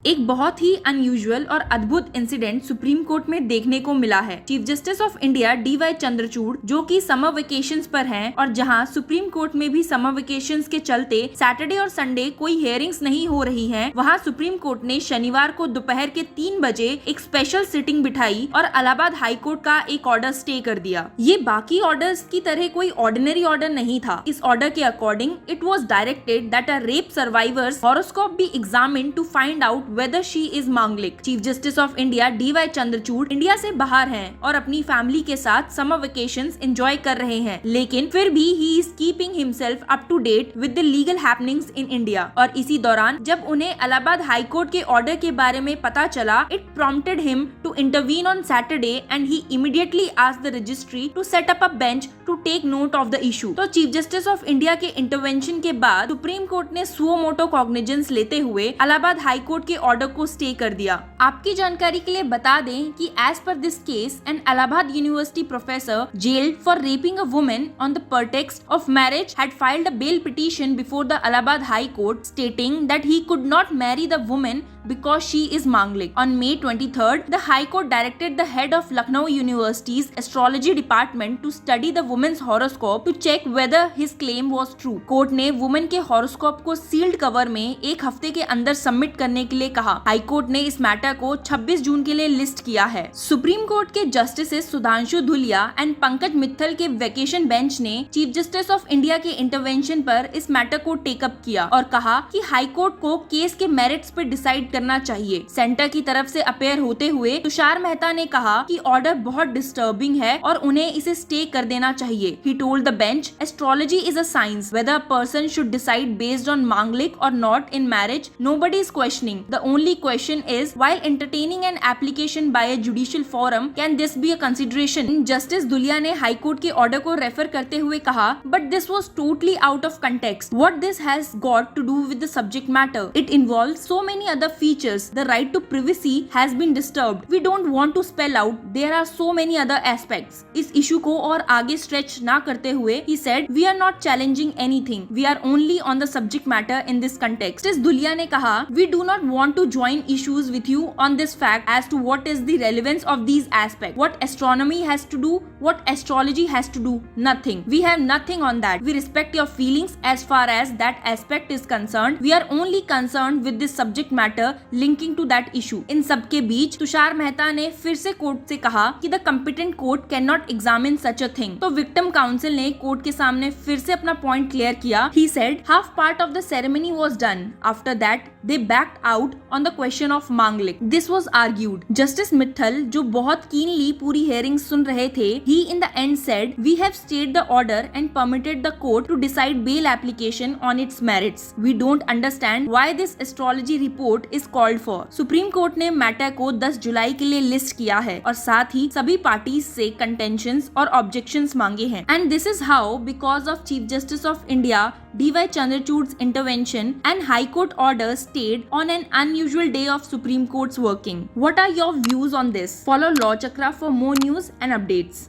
एक बहुत ही अनयूजुअल और अद्भुत इंसिडेंट सुप्रीम कोर्ट में देखने को मिला है। Chief justice of India DY Chandrachud, जो कि समर वेकेशंस पर हैं और जहां सुप्रीम कोर्ट में भी समर वेकेशंस के चलते सैटरडे और संडे कोई हियरिंग्स नहीं हो रही हैं, वहां सुप्रीम कोर्ट ने शनिवार को दोपहर के 3 बजे एक स्पेशल सिटिंग बिठाई और इलाहाबाद हाई कोर्ट का एक ऑर्डर स्टे कर दिया। ये बाकी ऑर्डर्स की तरह कोई ऑर्डिनरी ऑर्डर नहीं था। इस ऑर्डर के according it was directed that a rape survivor's horoscope be examined to find out whether she is Manglik. Chief justice of India DY Chandrachud India से बाहर हैं और अपनी फैमिली के साथ समर वेकेशंस एंजॉय कर रहे हैं, लेकिन फिर भी he is keeping himself up to date with the legal happenings in India. और इसी दौरान जब उन्हें इलाहाबाद हाई कोर्ट के ऑर्डर के बारे में पता चला, it prompted him to intervene on Saturday and he immediately asked the registry to set up a bench to take note of the issue. तो चीफ जस्टिस ऑफ इंडिया के intervention के बाद सुप्रीम कोर्ट ने सुओ मोटो cognizance लेते हुए Allahabad high court के order को स्टे कर दिया। आपकी जानकारी के लिए बता दें कि as per this case an Allahabad university professor jailed for raping a woman on the pretext of marriage had filed a bail petition before the Allahabad High Court stating that he could not marry the woman because she is Manglik. On May 23rd, the High Court directed the head of Lucknow University's astrology department to study the woman's horoscope to check whether his claim was true. Court ने women के horoscope को sealed cover में एक हफ्ते के अंदर submit करने के लिए कहा। हाई कोर्ट ने इस मैटर को 26 जून के लिए लिस्ट किया है। सुप्रीम कोर्ट के जस्टिस सुधांशु धुलिया एंड पंकज मित्तल के वेकेशन बेंच ने चीफ जस्टिस ऑफ इंडिया के इंटरवेंशन पर इस मैटर को टेकअप किया और कहा कि हाई कोर्ट को केस के मेरिट्स पर डिसाइड करना चाहिए। सेंटर की तरफ से अपेयर होते हुए तुषार मेहता ने कहा कि ऑर्डर बहुत डिस्टर्बिंग है और उन्हें इसे स्टे कर देना चाहिए। He told the bench, astrology is a science. Whether a person should decide based on Manglik or not in marriage, nobody is questioning. The only question is, while entertaining an application by a judicial forum, can this be a consideration? Justice Dhulia ने high court के order को refer करते हुए कहा, but this was totally out of context. What this has got to do with the subject matter? It involves so many other features. The right to privacy has been disturbed. We don't want to spell out. There are so many other aspects. इस issue को और आगे stretch ना करते हुए he said, we are not challenging anything. We are only on the subject matter in this context. Justice Dhulia ने कहा, we do not want to join issues with you on this fact as to what is the relevance of these aspects. What astronomy has to do, what astrology has to do, nothing. We have nothing on that. We respect your feelings as far as that aspect is concerned. We are only concerned with this subject matter linking to that issue. इन सब के बीच तुषार मेहता ने फिर से court से कहा कि the competent court cannot examine such a thing. तो victim council ने कोर्ट के सामने फिर से अपना पॉइंट क्लियर किया। He said, half part of the ceremony was done. After that, they backed out on the question of Manglik. This was argued. Justice Mittal, जो बहुत कीनली पूरी हेयरिंग सुन रहे थे, he in the end said, we have stayed the order and permitted the court to decide bail application on its merits. We don't understand why this astrology report is called for. Supreme court ने matter को 10 जुलाई के लिए list किया है और साथ ही सभी parties से कंटेंशंस और ऑब्जेक्शंस मांगे हैं। And this is how, because of Chief Justice of India DY Chandrachud's intervention and High Court order stayed on an unusual day of Supreme Court's working. What are your views on this? Follow Law Chakra for more news and updates.